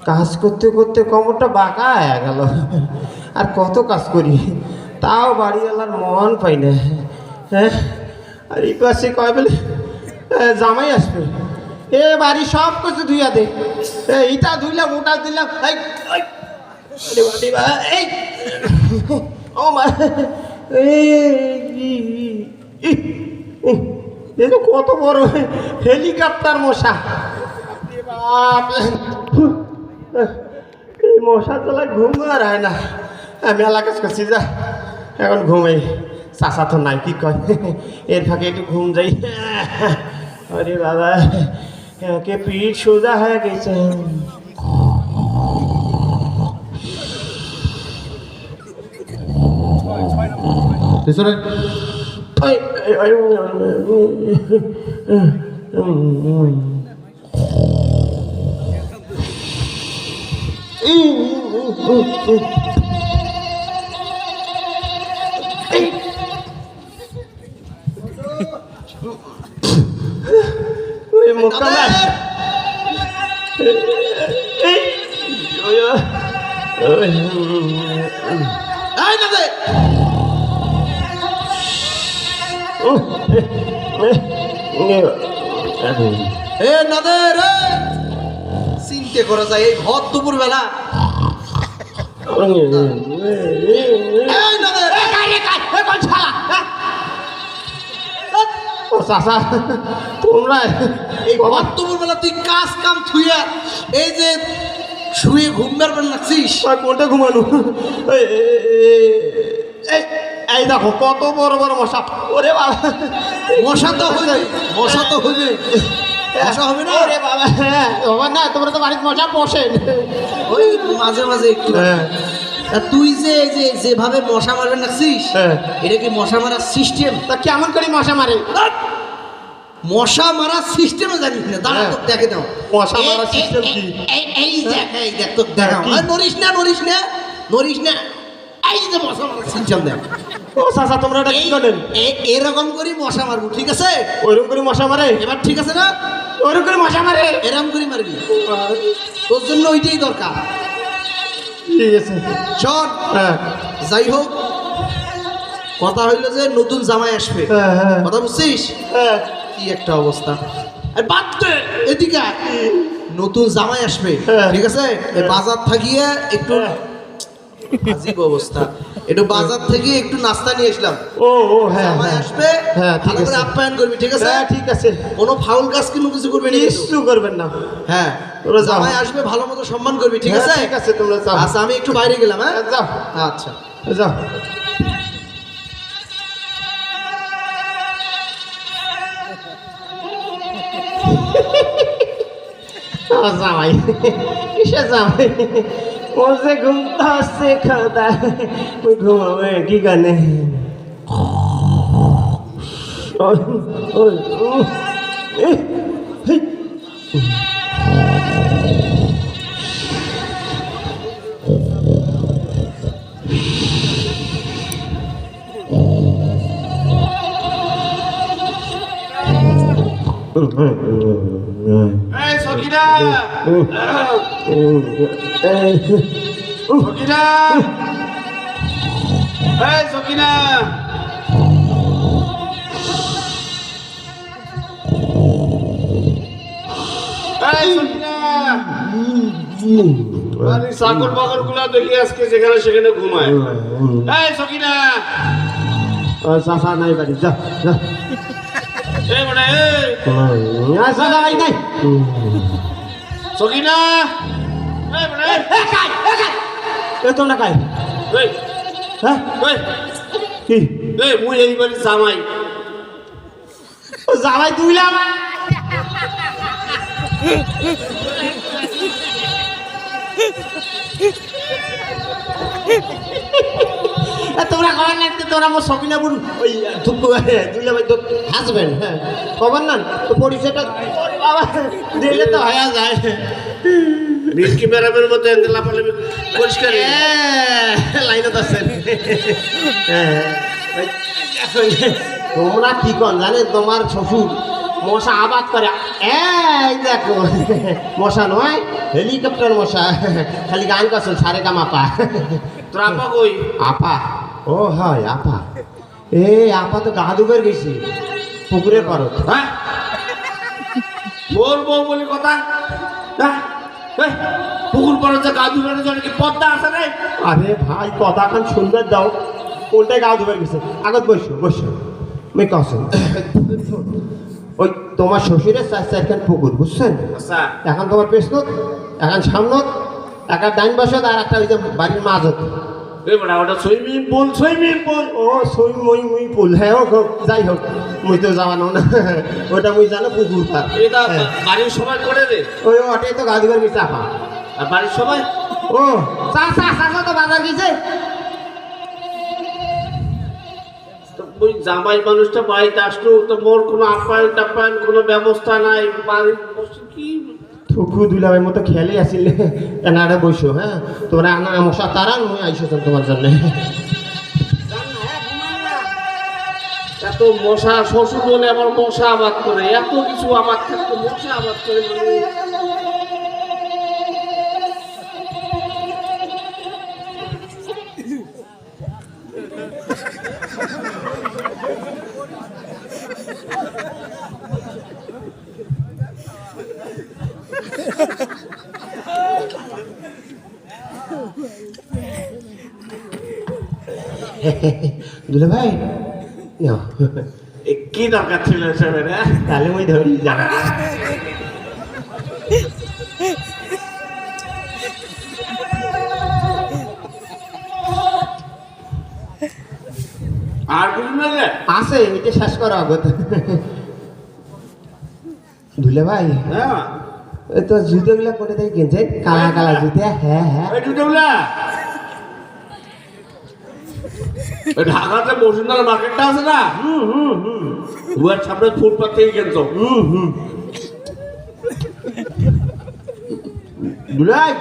কাজ করতে করতে কোমরটা বাঁকা হয়ে গেল। আর কত কাজ করি, তাও বাড়িওয়ালার মন পাই না। হ্যাঁ, আর এই পাশে কয় বলে জামাই আসবে, এ বাড়ি সব কিছু ধুইয়া দে, ইটা ধুইলাম ওটা দিলাম। এই ও মা, কত বড় হেলিকপ্টার মশা। এই মশা তোলায় ঘুম আর হয় না। আমি মেলা কাজ করছি, যা এখন ঘুমাই। চাষা তো নাই, কি কয় এর ফাঁকে একটু ঘুম যাই। আরে বাবা, কে পিঠ সোজা হয়ে গেছে। চিন্তা করা যায় এই ভর দুপুর বেলা। তোমরা এই ভর দুপুর বেলা তুই কাজ কাম থুইয়া এই যে শুয়ে ঘুম বেরবেন নাচিস। কোনটা ঘুমানো? এই দেখো কত বড় বড় মশা। ওরে বাবা, মশা তো হইবে, মশা তো হইবে, মশা হবে না রে বাবা। হ্যাঁ বাবা, না তোমরা তো বাড়িতে মশা বসেন, ওই মাঝে মাঝে একটু। তুই যে যেভাবে মশা মারবেন নাচিস, এটা কি মশা মারার সিস্টেম? তা কেমন করে মশা মারে? মশা মারার সিস্টেমে জানিস না? দাঁড়া তো দেখে দাও মশা মারার সিস্টেম কি। এই দেখ, এই দেখ তো দেখাও। নড়িস না, নড়িস না, নড়িস না। এই যে মশা মারার সিস্টেম দেখ। ও চাচা, তোমরা এটা কি করেন? এরকম করে মশা মারবো, ঠিক আছে? ওইরকম করে মশা মারে? এবার ঠিক আছে না? ওইরকম করে মশা মারে, এরকম করে মারবি। তোর জন্য ওইটাই দরকার। ঠিক আছে শোন, যাই হোক, কথা হইলো যে নতুন জামাই আসবে, কথা বুঝছিস? কি একটা অবস্থা। বাদ দে, এদিকে নতুন জামাই আসবে, ঠিক আছে? বাজার থাকিয়ে একটু আজীব অবস্থা, একটু বাজার থেকে একটু নাস্তা নিয়ে আসলাম। ও হ্যাঁ, জামাই আসবে, ভালো করে আপ্যায়ন করবি, ঠিক আছে? ঠিক আছে। কোনো ফাউল কাজ কিন্তু কিছু করবি না, কিছু করবেন না। হ্যাঁ, তোরা জামাই আসবে, ভালো মতো সম্মান করবি, ঠিক আছে? ঠিক আছে, তোমরা যাও। আচ্ছা, আমি একটু বাইরে গেলাম। হ্যাঁ, যাও। আচ্ছা, যাও। জামাই কিসে জামাই? ও যে ঘুমটা আসছে খাদা, ওই ঘুমাবে কি গানে? সকিনা, সকিনা, সকিনা, চাকর বাকর গুলা দেখি আজকে যেখানে সেখানে ঘুমায়। এই সকিনা, চাষা নাই বাড়ি, যা যা। এই মানে নাই নাই সকিনা, এই মানে তোমরা কাই? হ্যাঁ, কি মুই এই বাড়ি জামাই। জামাই তুইলাম? তোমরা কবেন না? তোমরা আমার সকিনা বোন, ওই দুইলা ভাই হাসবেন। হ্যাঁ, কবেন না তো পরিচয়টা বাবা দিলে তো হয়ে যায়। মিল্কি বেরামের মতো লাফালাফি পরিষ্কার লাইনত আছেন। তোমরা কি কন জানে? তোমার শ্বশুর মশা আবাদ করে। এই দেখো মশা নয়, হেলিকপ্টার মশা। খালি গান করছো সারে কাম আপা। তোর আপা কই? আপা? ও হয় আপা। এ আপা তো গা ধুবার গেছি পুকুরের পারত। হ্যাঁ মোর বউ বলি কথা। হ্যাঁ? এই, পুকুর পরে যে গা ধুবের জন্য কি পদ্মা আছে রে? আরে ভাই কথা খান সুন্দর দাও, কোনটায় গা ধুবার গেছে? আগত বসো বসো, আমি কসম ওই তোমার শ্বশুরের চারখান পুকুর বুঝছেন? আচ্ছা এখন তোমার পেছনত, এখন সামনত, একটা ডাইন বসত আর একটা ওই যে বাড়ির মাঝত। এই বড়া ওটা সুইমিং পুল, সুইমিং পুল। ও সই মই মুই পুল, হ্যাঁ হোক হোক যাই হোক, মুই তো জানো না ওটা মুই জানো পুকুর পার। এটা বাড়ির সবাই করে রে। ওই ওটাই তো গা ধুবার গেছে আপা। আর বাড়ির সবাই? ও চা চা চা তো বাজার গেছে। তো ওই জামাই মানুষটা বাড়িতে আসলো, তো মোর কোনো আপ্যায়ন টাপ্যায়ন কোনো ব্যবস্থা নাই। বাড়ির বসে কি থুকু দুলামের মতো খেয়ালই আসিলে এনারে বসো। হ্যাঁ তোমরা আনা মশা তারান, মুই আইসেছেন তোমার জন্য। এত মশা, শ্বশুর বলে আবার মশা আবাদ করে, এত কিছু আবাদ থাকতো মশা আবাদ করে মানে। দুলা ভাই নাও। এ কি দরকার ছিল এসবের? হ্যাঁ তাহলে মুই ধরি জানা। আর কিছু না রে? আছে এটা শেষ করো আগত। দুলা ভাই হ্যাঁ ওই তো জুতোগুলা করে দেয় কিনছে, কালা কালা জুতে। হ্যাঁ হ্যাঁ এই জুতোগুলা ওই ঢাকাতে বসুন্ধরা মার্কেটটা আছে না, উয়ার সামনে ফুটপাথ থেকে কিনছো। দুলাই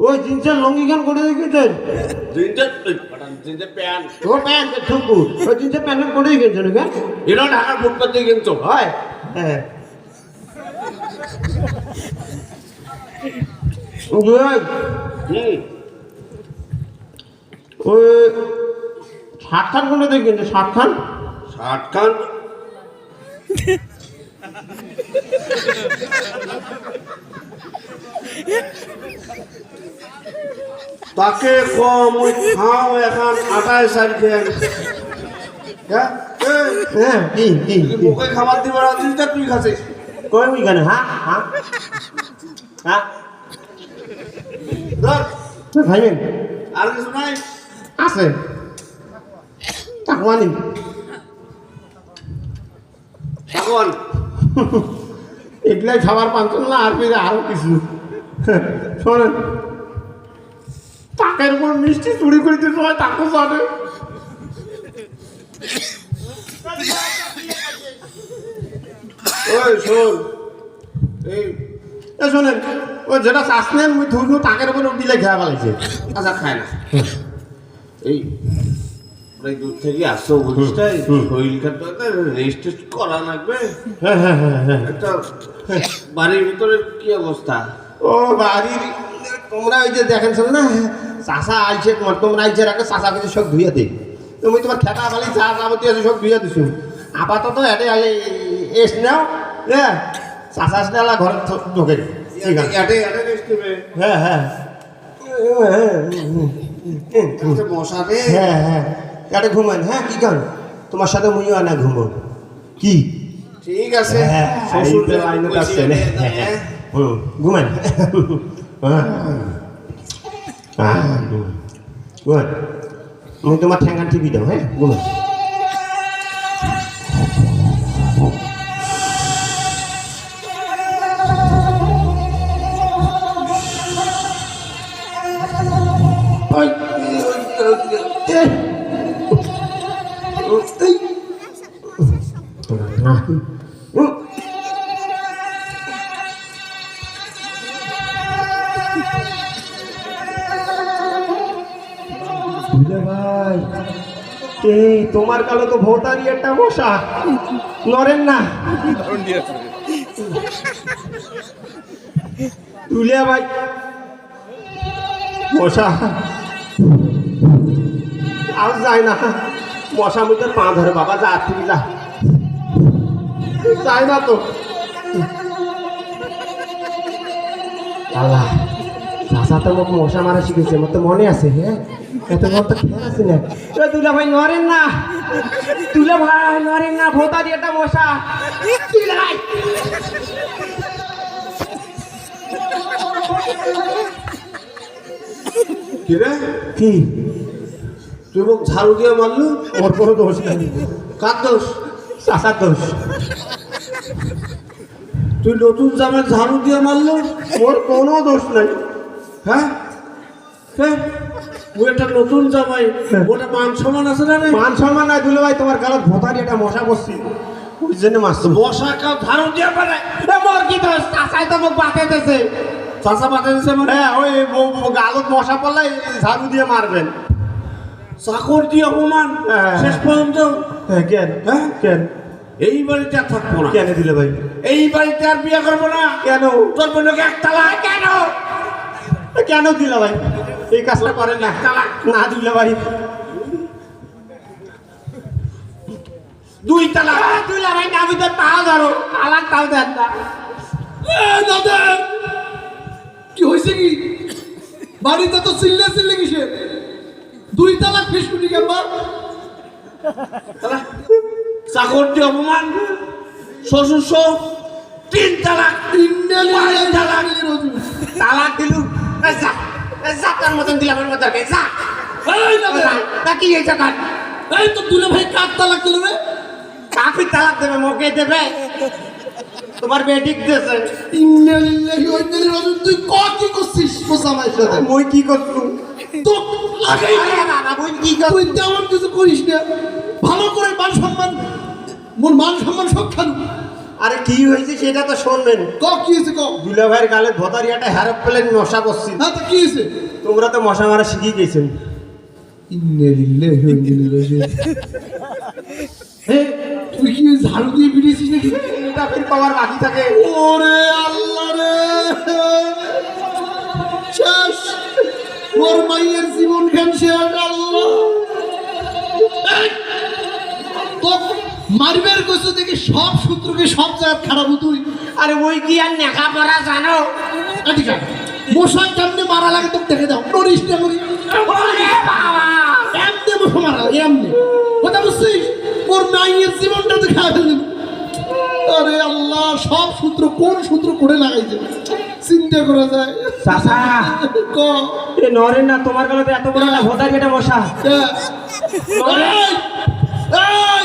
ওই জিন্সের লঙ্গি খান করে দেখেছেন? জিন্সের প্যান্ট ও প্যান্ট ঠুকু, ওই জিন্সের প্যান্ট করে দেখেছেন কেন? এটাও ঢাকার ফুটপাথ থেকে কিনছো। হয় হ্যাঁ দুলাই ওই শার্ট খান করে দেখেছেন? শার্ট খান, শার্ট খান তাকে কম ওই খাও এখন 28 তারিখে। হ্যাঁ হ্যাঁ কি কি মুখে খাবার দিবার আছিস না তুই খাচ্ছিস? কই ওই গানে? হ্যাঁ হ্যাঁ হ্যাঁ ধর খাইবেন? আর কিছু নাই? আছে তাকমানি এখন এগুলাই খাবার পাচ্ছেন না, আর পেয়ে আরো কিছু শোনেন। টাকার উপর মিষ্টি চুরি করে দিতে হয়, তাকে জানে। ওই শোন, এই শোনেন ওই যেটা চাষ নেন ওই ধুনু টাকার উপর দিলে ঘেরা ফেলাইছে। আচ্ছা খায় না। এই অনেক দূর থেকে আসছো বলিস তাই, শরীরটা তো রেস্ট টেস্ট করা লাগবে। হ্যাঁ হ্যাঁ হ্যাঁ হ্যাঁ একটা বাড়ির ভিতরে কি অবস্থা? ও বাড়ির তোমরা ওই যে দেখেন শোন না, চাষা আইছে তোমার, তোমরা আইছে রাখে চাষা কিছু সব ধুইয়া দিই। তুমি তোমার খেতা বালি চা যাবতি আছে সব ধুইয়া দিছো। আপাতত এটে এস নাও, হ্যাঁ চাষা আসলে আলা ঘরে ঢোকে। রেস্ট নেবে। হ্যাঁ হ্যাঁ মশা রে। হ্যাঁ হ্যাঁ এটা ঘুমান। হ্যাঁ কি কারণ তোমার সাথে মুইও আনা ঘুমো কি? ঠিক আছে হ্যাঁ শ্বশুর শ্বশুর লাইনে কইছি আসছে রে, না। হ্যাঁ। ঘুমান ঘুমান, আমি তোমার ঠ্যাঙ্গান টিভি দাও। হ্যাঁ ঘুমান। ভাই এই তোমার কালো তো ভোটারি একটা মশা নরেন না তুলিয়া ভাই মশা আর যায় না মশা মুখে পা ধরে বাবা যা তুমি যা যায় না তো আল্লাহ চাষা তো মোক মশা মারা শিখেছে আমার তো মনে আছে হ্যাঁ এত বড় তো খেয়াল আছে না তুলা ভাই নরেন না তুলা ভাই নরেন না ভোতারি একটা মশা তুলা ভাই কি রে কি তুই মোক ঝাড়ু দিয়ে মারলু ওর কোনো দোষ নেই কার দোষ চাষার দোষ তুই নতুন জামায় ঝাড়ু দিয়ে মারলু ওর কোনো দোষ নাই হ্যাঁ হ্যাঁ ওই একটা নতুন জামাই ওটা মান সমান আছে না রে মান সম্মান নাই দুলে ভাই তোমার গালত ভোতারি একটা মশা বসছি ওই জন্য মারছো বসা কাউ ঝাড়ু দিয়ে পারে মোর কি দোষ চাষাই তো মোক বাঁচাইতেছে চাষা পাতে দিছে মানে হ্যাঁ ওই গালত মশা পড়লে ঝাড়ু দিয়ে মারবেন চাকর দিয়ে অপমান হ্যাঁ। শেষ পর্যন্ত হ্যাঁ কেন হ্যাঁ? কেন এই বাড়িতে আর থাকবো না কেন দিলে ভাই এই বাড়িতে আর বিয়ে করবো না কেন তোর বোনকে একতলা কেন কেন দিলা ভাই এই কাজটা করেন না না দিলে ভাই দুই তালা দিলা ভাই আমি তো তাও ধরো তালাক তাও দেন না দাদা কি হয়েছে কি বাড়িতে তো চিল্লে কিসে 2 তালাক ফেসবুকে কেমন চাকর দিয়ে অপমান শ্বশুর 3 তালাক তালাক দিলু যা যা তার মতন দিলাম আমার মতন যা তা কি হয়েছে কার এই তো দুলে ভাই কার তালাক দিল রে কাফি তালাক দেবে মোকে দেবে তোমার বেটিক দেছে ইন্নালিল্লাহি ওয়া ইন্না ইলাইহি রাজিউন তুই কি করছিস মোসামাই সাথে মই কি করছু তো লাগাই আরে বাবা মই কি কর তুই তেমন কিছু করিস না ভালো করে মান সম্মান সব খান আরে কি হয়েছে সেটা তো শুনবেন কি হয়েছে দুলা ভাইয়ের গালে ভতারিয়াটা হ্যারপ পেলেন মশা বসছি হ্যাঁ তো কি হয়েছে তোমরা তো মশা মারা শিখিয়ে গেছেন ইন্নালিল্লাহি ওয়া ইন্না ইলাইহি রাজিউন তুই কি ঝাড়ু দিয়ে বিড়েছিস নাকি এটা ফির পাওয়ার বাকি থাকে ওরে আল্লাহ রে শেষ ওর মাইয়ের জীবন খান শেষ আল্লাহ তো মারবের কইছো দেখি সব সূত্রকে সব জায়গা খারাপ তুই আরে ওই কি আর নেখা পড়া জানো ঠিক আছে মশা কেমনে মারা লাগে তোকে দেখে দাও নড়িস না করি ওরে বাবা এমনি মশা মারা লাগে এমনি কথা বুঝছিস ওর মাইয়ের জীবনটা তো খারাপ হয়ে যাবে আরে আল্লাহ সব সূত্র কোন সূত্র করে লাগাইছে চিন্তা করা যায় চাচা ক এ নরেন না তোমার গালে তো এত বড় একটা ভতারিয়াটা মশা এই! এই!